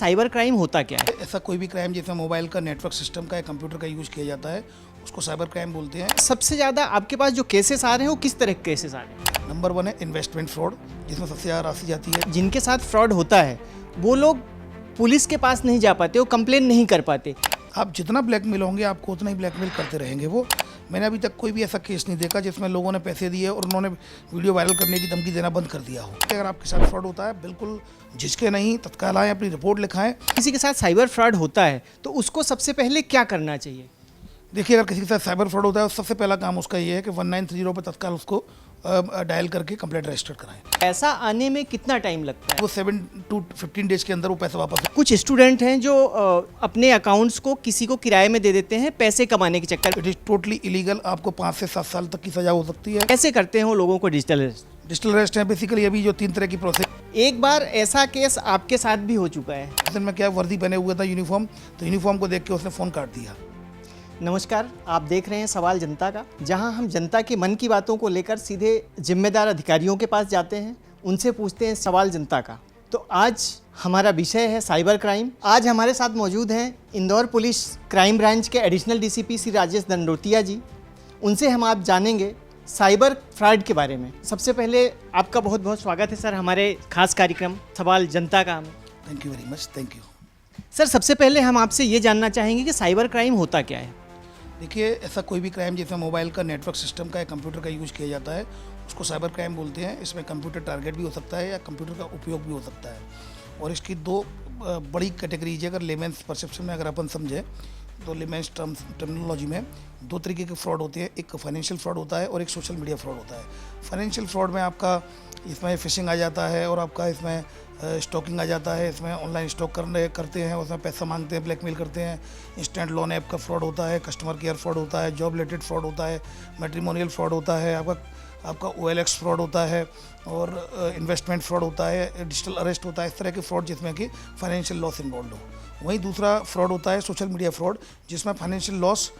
Cyber crime होता क्या है? ऐसा कोई भी क्राइम जिसमें मोबाइल का नेटवर्क सिस्टम का या कंप्यूटर का यूज़ किया जाता है उसको साइबर क्राइम बोलते हैं। सबसे ज़्यादा आपके पास जो केसेस आ रहे हैं वो किस तरह के केसेस आ रहे हैं? नंबर 1 है इन्वेस्टमेंट फ्रॉड, जिसमें सबसे ज़्यादा राशि जाती है। जिनके साथ फ्रॉड होता है वो लोग पुलिस के पास नहीं जा पाते, वो कंप्लेन नहीं कर पाते। आप जितना ब्लैकमेल होंगे आपको उतना ही ब्लैकमेल करते रहेंगे वो। मैंने अभी तक कोई भी ऐसा केस नहीं देखा जिसमें लोगों ने पैसे दिए और उन्होंने वीडियो वायरल करने की धमकी देना बंद कर दिया हो। अगर आपके साथ फ्रॉड होता है बिल्कुल झिझके नहीं, तत्काल आएँ, अपनी रिपोर्ट लिखाएं। किसी के साथ साइबर फ्रॉड होता है तो उसको सबसे पहले क्या करना चाहिए? देखिए, अगर किसी के साथ साइबर फ्रॉड होता है तो सबसे पहला काम उसका ये है कि 1930 पर तत्काल उसको डायल करके कंप्लेंट रजिस्टर कराएं। पैसा आने में कितना टाइम लगता है? वो 7 to 15 डेज के अंदर वो पैसा वापस। कुछ स्टूडेंट हैं जो अपने अकाउंट्स को किसी को किराए में दे देते हैं पैसे कमाने के चक्कर। It is totally illegal. आपको 5 से 7 साल तक की सजा हो सकती है। कैसे करते हैं वो लोगों को डिजिटल अरेस्ट? डिजिटल अरेस्ट है बेसिकली अभी जो 3 तरह की प्रोसेस। एक बार ऐसा केस आपके साथ भी हो चुका है। दिन में क्या वर्दी पहने हुआ था यूनिफॉर्म, तो यूनिफॉर्म को देख के उसने फ़ोन काट दिया। नमस्कार, आप देख रहे हैं सवाल जनता का, जहां हम जनता के मन की बातों को लेकर सीधे जिम्मेदार अधिकारियों के पास जाते हैं, उनसे पूछते हैं सवाल जनता का। तो आज हमारा विषय है साइबर क्राइम। आज हमारे साथ मौजूद हैं इंदौर पुलिस क्राइम ब्रांच के एडिशनल डीसीपी श्री राजेश दंडोतिया जी। उनसे हम आप जानेंगे साइबर फ्रॉड के बारे में। सबसे पहले आपका बहुत बहुत स्वागत है सर हमारे खास कार्यक्रम सवाल जनता का में। Thank you very much. Thank you sir, सबसे पहले हम आपसे ये जानना चाहेंगे कि साइबर क्राइम होता क्या है? देखिए, ऐसा कोई भी क्राइम जिसमें मोबाइल का नेटवर्क सिस्टम का या कंप्यूटर का यूज़ किया जाता है उसको साइबर क्राइम बोलते हैं। इसमें कंप्यूटर टारगेट भी हो सकता है या कंप्यूटर का उपयोग भी हो सकता है। और इसकी 2 बड़ी कैटेगरीज है। अगर लेमेंस परसेप्शन में अगर अपन समझें तो लेमेंस टर्मिनोलॉजी में 2 तरीके के फ्रॉड होते हैं। एक फाइनेंशियल फ्रॉड होता है और एक सोशल मीडिया फ्रॉड होता है। फाइनेंशियल फ्रॉड में आपका इसमें फिशिंग आ जाता है और आपका इसमें स्टॉकिंग आ जाता है। इसमें ऑनलाइन स्टॉक करते हैं, उसमें पैसा मांगते हैं, ब्लैकमेल करते हैं। इंस्टेंट लोन ऐप का फ्रॉड होता है, कस्टमर केयर फ्रॉड होता है, जॉब रिलेटेड फ्रॉड होता है, मैट्रिमोनियल फ्रॉड होता है, आपका OLX फ्रॉड होता है और इन्वेस्टमेंट फ्रॉड होता है, डिजिटल अरेस्ट होता है। इस तरह के फ्रॉड जिसमें कि फाइनेंशियल लॉस इन्वॉल्व हो। वहीं दूसरा फ्रॉड होता है सोशल मीडिया फ्रॉड, जिसमें फाइनेंशियल लॉस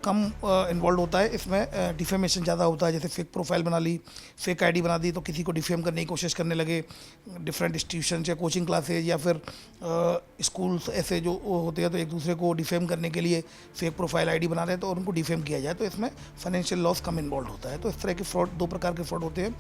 कम इन्वॉल्व होता है। इसमें डिफेमेशन ज़्यादा होता है। जैसे फेक प्रोफाइल बना ली, फेक आईडी बना दी तो किसी को डिफेम करने की कोशिश करने लगे। डिफरेंट इंस्टीट्यूशन या कोचिंग क्लासेज या फिर स्कूल्स ऐसे जो होते हैं तो एक दूसरे को डिफेम करने के लिए फेक प्रोफाइल आईडी बना रहे हैं तो उनको डिफेम किया जाए, तो इसमें फाइनेंशियल लॉस कम इन्वॉल्व होता है। तो इस तरह के फ्रॉड 2 प्रकार के फ्रॉड होते हैं।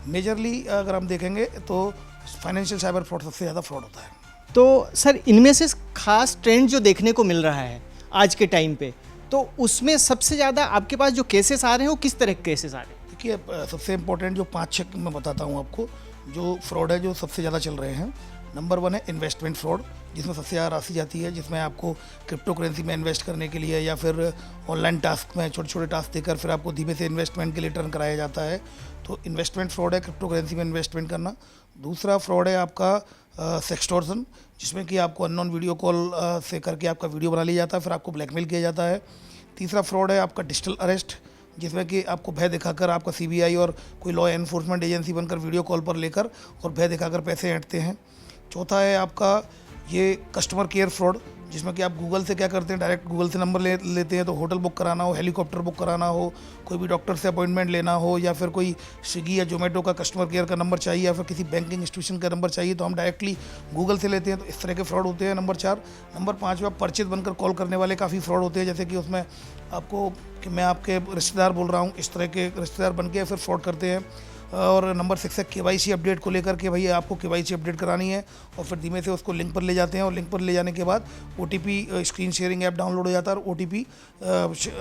मेजरली अगर हम देखेंगे तो फाइनेंशियल साइबर फ्रॉड सबसे ज़्यादा फ्रॉड होता है। तो सर, इनमें से खास ट्रेंड जो देखने को मिल रहा है आज के टाइम पे, तो उसमें सबसे ज़्यादा आपके पास जो केसेस आ रहे हैं वो किस तरह के केसेस आ रहे हैं? देखिए, सबसे इम्पोर्टेंट जो 5-6 मैं बताता हूँ आपको जो फ्रॉड है जो सबसे ज़्यादा चल रहे हैं। नंबर 1 है इन्वेस्टमेंट फ्रॉड, जिसमें सबसे ज़्यादा राशि जाती है, जिसमें आपको क्रिप्टो करेंसी में इन्वेस्ट करने के लिए या फिर ऑनलाइन टास्क में छोटे छोटे टास्क देकर फिर आपको धीमे से इन्वेस्टमेंट के लिए टर्न कराया जाता है। तो इन्वेस्टमेंट फ्रॉड है क्रिप्टो करेंसी में इन्वेस्टमेंट करना। दूसरा फ्रॉड है आपका सेक्सटॉर्शन, जिसमें कि आपको अननोन वीडियो कॉल से करके आपका वीडियो बना लिया जाता है, फिर आपको ब्लैकमेल किया जाता है। तीसरा फ्रॉड है आपका डिजिटल अरेस्ट, जिसमें कि आपको भय दिखाकर आपका CBI और कोई लॉ एनफोर्समेंट एजेंसी बनकर वीडियो कॉल पर लेकर और भय दिखाकर पैसे ऐंठते हैं। चौथा है आपका ये कस्टमर केयर फ्रॉड, जिसमें कि आप गूगल से क्या करते हैं, डायरेक्ट गूगल से नंबर लेते हैं। तो होटल बुक कराना हो, हेलीकॉप्टर बुक कराना हो, कोई भी डॉक्टर से अपॉइंटमेंट लेना हो या फिर कोई स्विगी या जोमेटो का कस्टमर केयर का नंबर चाहिए या फिर किसी बैंकिंग इंस्टीट्यूशन का नंबर चाहिए तो हम डायरेक्टली गूगल से लेते हैं। तो इस तरह के फ्रॉड होते हैं। नंबर 4। नंबर 5 में परिचित बनकर कॉल करने वाले काफ़ी फ्रॉड होते हैं, जैसे कि उसमें आपको कि मैं आपके रिश्तेदार बोल रहा हूँ, इस तरह के रिश्तेदार बन के फिर फ्रॉड करते हैं। और नंबर 6 है KYC अपडेट को लेकर के, भैया आपको KYC अपडेट करानी है और फिर धीमे से उसको लिंक पर ले जाते हैं और लिंक पर ले जाने के बाद OTP screen sharing app download हो जाता है और OTP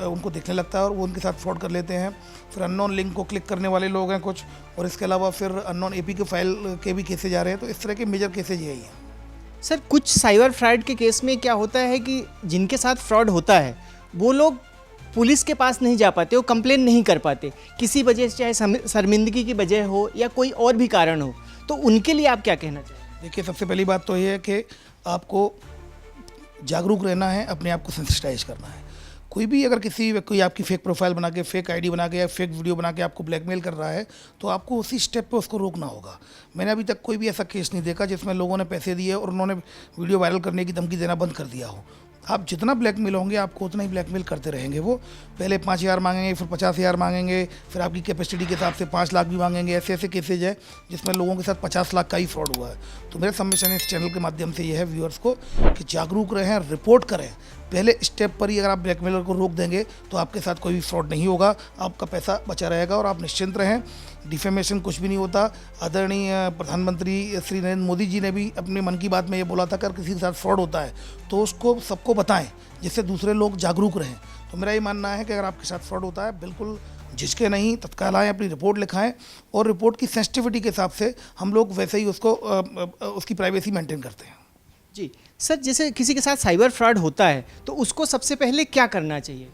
उनको दिखने लगता है और वो उनके साथ फ्रॉड कर लेते हैं। फिर अननोन लिंक को क्लिक करने वाले लोग हैं कुछ, और इसके अलावा फिर अननोन APK फाइल के भी केसेज आ रहे हैं। तो इस तरह के मेजर केसेज यही हैं। सर, कुछ साइबर फ्रॉड के केस में क्या होता है कि जिनके साथ फ्रॉड होता है वो लोग पुलिस के पास नहीं जा पाते, वो कंप्लेन नहीं कर पाते किसी वजह से, चाहे शर्मिंदगी की वजह हो या कोई और भी कारण हो, तो उनके लिए आप क्या कहना चाहेंगे? देखिए, सबसे पहली बात तो ये है कि आपको जागरूक रहना है, अपने आप को सेंसिटाइज करना है। कोई भी अगर कोई आपकी फेक प्रोफाइल बना के, फेक आईडी बना के या फेक वीडियो बना के आपको ब्लैकमेल कर रहा है तो आपको उसी स्टेप पे उसको रोकना होगा। मैंने अभी तक कोई भी ऐसा केस नहीं देखा जिसमें लोगों ने पैसे दिए और उन्होंने वीडियो वायरल करने की धमकी देना बंद कर दिया हो। आप जितना ब्लैकमेल होंगे आपको उतना ही ब्लैकमेल करते रहेंगे। वो पहले 5,000 मांगेंगे, फिर 50,000 मांगेंगे, फिर आपकी कैपेसिटी के हिसाब से 5 लाख भी मांगेंगे। ऐसे ऐसे केसेज है जिसमें लोगों के साथ 50 लाख का ही फ्रॉड हुआ है। तो मेरा सबमिशन इस चैनल के माध्यम से ये है व्यूअर्स को कि जागरूक रहें, रिपोर्ट करें। पहले स्टेप पर ही अगर आप ब्लैकमेलर को रोक देंगे तो आपके साथ कोई भी फ्रॉड नहीं होगा, आपका पैसा बचा रहेगा और आप निश्चिंत रहें। डिफेमेशन कुछ भी नहीं होता। आदरणीय प्रधानमंत्री श्री नरेंद्र मोदी जी ने भी अपने मन की बात में ये बोला था कि अगर किसी के साथ फ्रॉड होता है तो उसको सबको बताएं, जिससे दूसरे लोग जागरूक रहें। तो मेरा ये मानना है कि अगर आपके साथ फ्रॉड होता है बिल्कुल झिझके नहीं, तत्काल आएँ, अपनी रिपोर्ट लिखाएं और रिपोर्ट की सेंसिटिविटी के हिसाब से हम लोग वैसे ही उसको उसकी प्राइवेसी मेंटेन करते हैं। जी सर, जैसे किसी के साथ साइबर फ्रॉड होता है तो उसको सबसे पहले क्या करना चाहिए?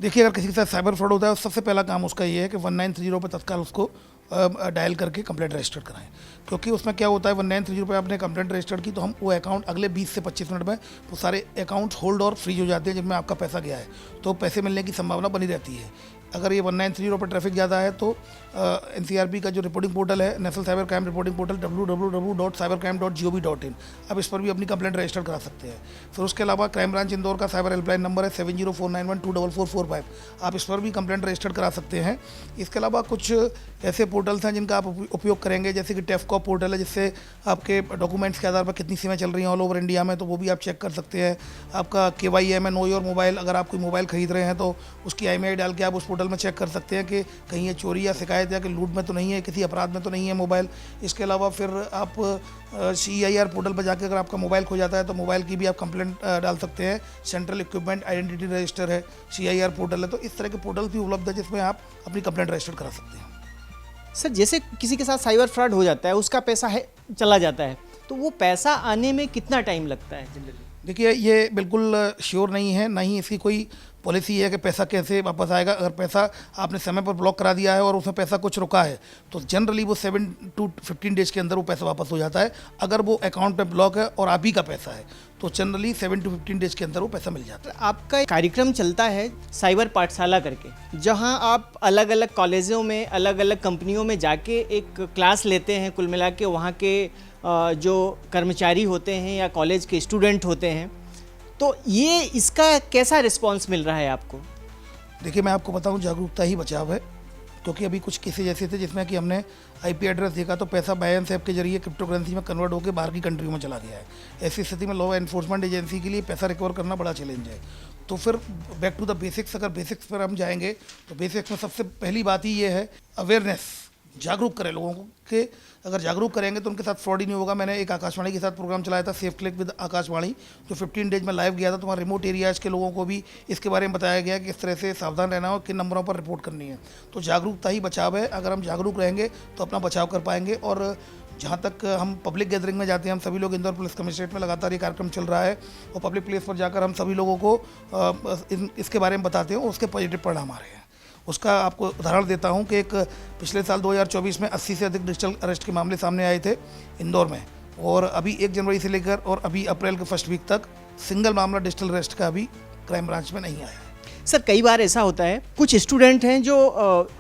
देखिए, अगर किसी के साथ साइबर फ्रॉड होता है तो सबसे पहला काम उसका ये है कि 1930 पर तत्काल उसको डायल करके कंप्लेंट रजिस्टर कराएं। क्योंकि उसमें क्या होता है, 1930 पर आपने कंप्लेंट रजिस्टर की तो हम वो अकाउंट अगले 20 से 25 मिनट में वो सारे अकाउंट्स होल्ड और फ्रीज हो जाते हैं जिनमें आपका पैसा गया है, तो पैसे मिलने की संभावना बनी रहती है। अगर ये 1930 पर ट्रैफिक ज़्यादा है तो NCRB का जो रिपोर्टिंग पोर्टल है, national cyber crime reporting portal www.cybercrime.gov.in, आप इस पर भी अपनी कंप्लेंट रजिस्टर करा सकते हैं। फिर उसके अलावा क्राइम ब्रांच इंदौर का साइबर हेल्पलाइन नंबर है 7049124445, आप इस पर भी कंप्लेंट रजिस्टर करा सकते हैं। इसके अलावा कुछ ऐसे पोर्टल्स हैं जिनका आप उपयोग करेंगे, जैसे कि टेफकॉप पोर्टल है जिससे आपके डॉक्यूमेंट्स के आधार पर कितनी सिमें चल रही हैं ऑल ओवर इंडिया में, तो वो भी आप चेक कर सकते हैं। आपका KYM है, नो योर मोबाइल, अगर आप कोई मोबाइल खरीद रहे हैं तो उसकी IMEI डाल के आप उस पोर्टल में चेक कर सकते हैं कि कहीं ये चोरी या शिकायत या कि लूट में तो नहीं है, किसी अपराध में तो नहीं है मोबाइल। इसके अलावा फिर आप CIR पोर्टल पर जाकर अगर आपका मोबाइल खो जाता है तो मोबाइल की भी आप कंप्लेंट डाल सकते हैं। सेंट्रल इक्विपमेंट आइडेंटिटी रजिस्टर है, CIR पोर्टल है, तो इस तरह के पोर्टल भी उपलब्ध है जिसमें आप अपनी कंप्लेंट रजिस्टर करा सकते हैं। सर, जैसे किसी के साथ साइबर फ्रॉड हो जाता है, उसका पैसा है चला जाता है, तो वो पैसा आने में कितना टाइम लगता है जनरली? देखिए, ये बिल्कुल श्योर नहीं है, ना ही इसकी कोई पॉलिसी है कि पैसा कैसे वापस आएगा। अगर पैसा आपने समय पर ब्लॉक करा दिया है और उसमें पैसा कुछ रुका है तो जनरली वो 7 to 15 डेज के अंदर वो पैसा वापस हो जाता है। अगर वो अकाउंट में ब्लॉक है और आप ही का पैसा है तो जनरली 7 to 15 डेज के अंदर वो पैसा मिल जाता है। आपका एक कार्यक्रम चलता है साइबर पाठशाला करके, जहां आप अलग अलग कॉलेजों में, अलग अलग कंपनियों में जाके एक क्लास लेते हैं। कुल मिला के वहाँ के जो कर्मचारी होते हैं या कॉलेज के स्टूडेंट होते हैं, तो ये इसका कैसा रिस्पांस मिल रहा है आपको? देखिए, मैं आपको बताऊं, जागरूकता ही बचाव है। क्योंकि अभी कुछ केसेज ऐसे थे जिसमें कि हमने IP एड्रेस देखा तो पैसा बायंस ऐप के जरिए क्रिप्टो करेंसी में कन्वर्ट होकर बाहर की कंट्रियों में चला गया है। ऐसी स्थिति में लॉ एनफोर्समेंट एजेंसी के लिए पैसा रिकवर करना बड़ा चैलेंज है। तो फिर बैक टू द बेसिक्स, अगर बेसिक्स पर हम जाएंगे तो बेसिक्स में सबसे पहली बात ही ये है अवेयरनेस, जागरूक करें लोगों को कि अगर जागरूक करेंगे तो उनके साथ फ्रॉड ही नहीं होगा। मैंने एक आकाशवाणी के साथ प्रोग्राम चलाया था, सेफ क्लिक विद आकाशवाणी, जो 15 डेज में लाइव गया था। तुम्हारे रिमोट एरियाज़ के लोगों को भी इसके बारे में बताया गया कि किस तरह से सावधान रहना हो, किन नंबरों पर रिपोर्ट करनी है। तो जागरूकता ही बचाव है। अगर हम जागरूक रहेंगे तो अपना बचाव कर पाएंगे। और जहाँ तक हम पब्लिक गैदरिंग में जाते हैं, हम सभी लोग इंदौर पुलिस कमिश्नरेट में लगातार ये कार्यक्रम चल रहा है और पब्लिक प्लेस पर जाकर हम सभी लोगों को इसके बारे में बताते हैं और उसके पॉजिटिव परिणाम आ रहे हैं। उसका आपको उदाहरण देता हूं कि एक पिछले साल 2024 में 80 से अधिक डिजिटल अरेस्ट के मामले सामने आए थे इंदौर में, और अभी 1 जनवरी से लेकर और अभी अप्रैल के फर्स्ट वीक तक सिंगल मामला डिजिटल अरेस्ट का अभी क्राइम ब्रांच में नहीं आया है। सर, कई बार ऐसा होता है, कुछ स्टूडेंट हैं जो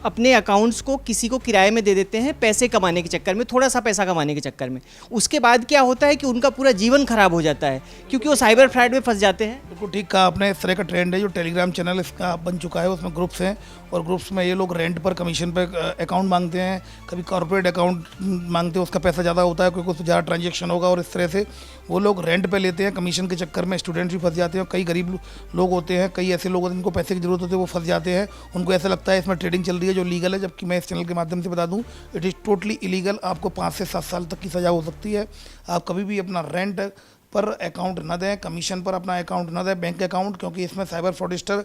अपने अकाउंट्स को किसी को किराए में दे देते हैं पैसे कमाने के चक्कर में, थोड़ा सा पैसा कमाने के चक्कर में। उसके बाद क्या होता है कि उनका पूरा जीवन खराब हो जाता है क्योंकि वो साइबर फ्रॉड में फंस जाते हैं। बिल्कुल ठीक कहा आपने। इस तरह का ट्रेंड है। जो टेलीग्राम चैनल इसका बन चुका है, उसमें ग्रुप्स हैं और ग्रुप्स में ये लोग रेंट पर कमीशन पर अकाउंट मांगते हैं। कभी कॉर्पोरेट अकाउंट मांगते हैं, उसका पैसा ज़्यादा होता है क्योंकि उसमें ज़्यादा ट्रांजेक्शन होगा, और इस तरह से वो लोग रेंट पे लेते हैं। कमीशन के चक्कर में स्टूडेंट्स भी फंस जाते हैं। कई गरीब लोग होते हैं, कई ऐसे लोग जिनको पैसे की जरूरत होती है, वो फंस जाते हैं। उनको ऐसा लगता है इसमें ट्रेडिंग चल रही है जो लीगल है, जबकि मैं इस चैनल के माध्यम से बता दूं इट इज़ टोटली इलीगल। आपको 5 से 7 साल तक की सज़ा हो सकती है। आप कभी भी अपना रेंट पर अकाउंट न दें, कमीशन पर अपना अकाउंट न दें, बैंक अकाउंट, क्योंकि इसमें साइबर फ्रॉडिस्टर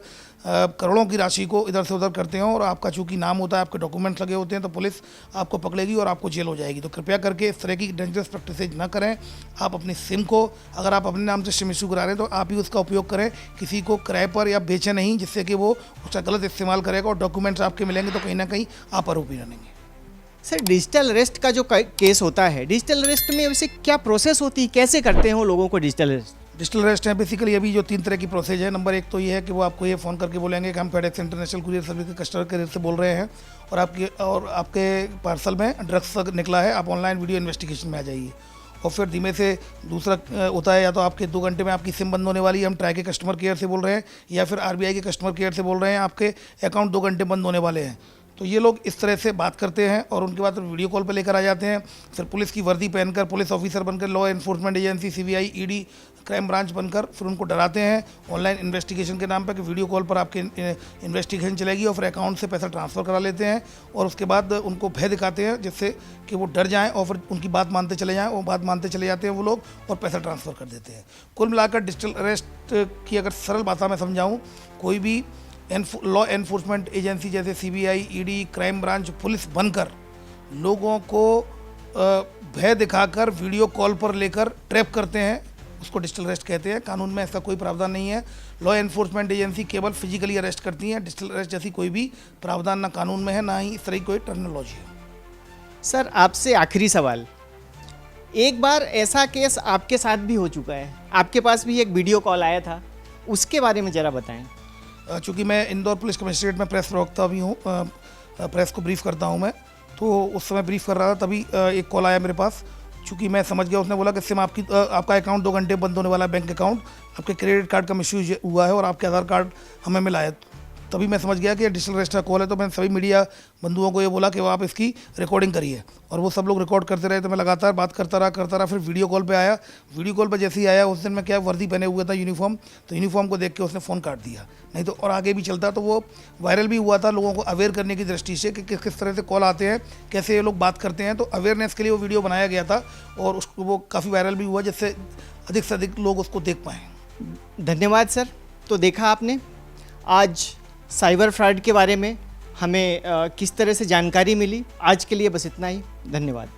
करोड़ों की राशि को इधर से उधर करते हैं और आपका चूंकि नाम होता है, आपके डॉक्यूमेंट्स लगे होते हैं, तो पुलिस आपको पकड़ेगी और आपको जेल हो जाएगी। तो कृपया करके इस तरह की डेंजरस प्रैक्टिसेज ना करें। आप अपनी सिम को, अगर आप अपने नाम से सिम इशू करा रहे हैं तो आप ही उसका उपयोग करें, किसी को किराए पर या बेचें नहीं, जिससे कि वो उसका गलत इस्तेमाल करेगा और डॉक्यूमेंट्स आपके मिलेंगे तो कहीं ना कहीं आप आरोपी बनेंगे। सर, डिजिटल अरेस्ट का जो केस होता है, डिजिटल अरेस्ट में वैसे क्या प्रोसेस होती है, कैसे करते हैं वो लोगों को डिजिटल अरेस्ट? डिजिटल अरेस्ट है बेसिकली अभी जो 3 तरह की प्रोसेस है। नंबर 1 तो ये है कि वो आपको ये फ़ोन करके बोलेंगे कि हम फेडेक्स इंटरनेशनल कुरियर सर्विस के कस्टमर केयर से बोल रहे हैं और आपके पार्सल में ड्रग्स निकला है, आप ऑनलाइन वीडियो इन्वेस्टिगेशन में आ जाइए। और फिर धीमे से दूसरा होता है, या तो आपके 2 घंटे में आपकी सिम बंद होने वाली है, हम ट्राई के कस्टमर केयर से बोल रहे हैं, या फिर आरबीआई के कस्टमर केयर से बोल रहे हैं आपके अकाउंट 2 घंटे बंद होने वाले हैं। तो ये लोग इस तरह से बात करते हैं और उनके बाद वीडियो कॉल पे लेकर आ जाते हैं। फिर पुलिस की वर्दी पहनकर, पुलिस ऑफिसर बनकर, law enforcement agency, CBI, ED, crime branch बनकर फिर उनको डराते हैं ऑनलाइन इन्वेस्टिगेशन के नाम पर कि वीडियो कॉल पर आपके इन्वेस्टिगेशन चलेगी, और फिर अकाउंट से पैसा ट्रांसफ़र करा लेते हैं और उसके बाद उनको भय दिखाते हैं जिससे कि वो डर जाएं और फिर उनकी बात मानते चले जाएं, और बात मानते चले जाते हैं वो लोग और पैसा ट्रांसफ़र कर देते हैं। कुल मिलाकर डिजिटल अरेस्ट की अगर सरल भाषा में समझाऊँ, कोई भी लॉ एनफोर्समेंट एजेंसी जैसे CBI, ED, crime branch, police बनकर लोगों को भय दिखाकर वीडियो कॉल पर लेकर ट्रैप करते हैं, उसको डिजिटल अरेस्ट कहते हैं। कानून में ऐसा कोई प्रावधान नहीं है। लॉ एनफोर्समेंट एजेंसी केवल फिजिकली अरेस्ट करती हैं। डिजिटल अरेस्ट जैसी कोई भी प्रावधान ना कानून में है, ना ही इस तरह की कोई टर्मिनोलॉजी है। सर, आपसे आखिरी सवाल, एक बार ऐसा केस आपके साथ भी हो चुका है, आपके पास भी एक वीडियो कॉल आया था, उसके बारे में ज़रा बताएं। चूँकि मैं इंदौर पुलिस कमिश्नरेट में प्रेस प्रवक्ता भी हूँ, प्रेस को ब्रीफ करता हूँ मैं, तो उस समय ब्रीफ कर रहा था, तभी एक कॉल आया मेरे पास। चूँकि मैं समझ गया, उसने बोला कि सिम आपका अकाउंट 2 घंटे बंद होने वाला है, बैंक अकाउंट, आपके क्रेडिट कार्ड का मिसयूज हुआ है और आपके आधार कार्ड हमें मिला है। तभी मैं समझ गया कि डिजिटल अरेस्ट का कॉल है। तो मैंने सभी मीडिया बंधुओं को ये बोला कि वो आप इसकी रिकॉर्डिंग करिए, और वो सब लोग रिकॉर्ड करते रहे। तो मैं लगातार बात करता रहा। फिर वीडियो कॉल पे आया। वीडियो कॉल पे जैसे ही आया, उस दिन मैं क्या वर्दी पहने हुआ था, यूनिफॉर्म, तो यूनिफॉर्म को देख के उसने फ़ोन काट दिया। नहीं तो और आगे भी चलता तो वो वायरल भी हुआ था, लोगों को अवेयर करने की दृष्टि से कि किस तरह से कॉल आते हैं, कैसे ये लोग बात करते हैं। तो अवेयरनेस के लिए वो वीडियो बनाया गया था और उसको वो काफ़ी वायरल भी हुआ, जिससे अधिक से अधिक लोग उसको देख पाएँ। धन्यवाद सर। तो देखा आपने आज साइबर फ्रॉड के बारे में हमें किस तरह से जानकारी मिली। आज के लिए बस इतना ही। धन्यवाद।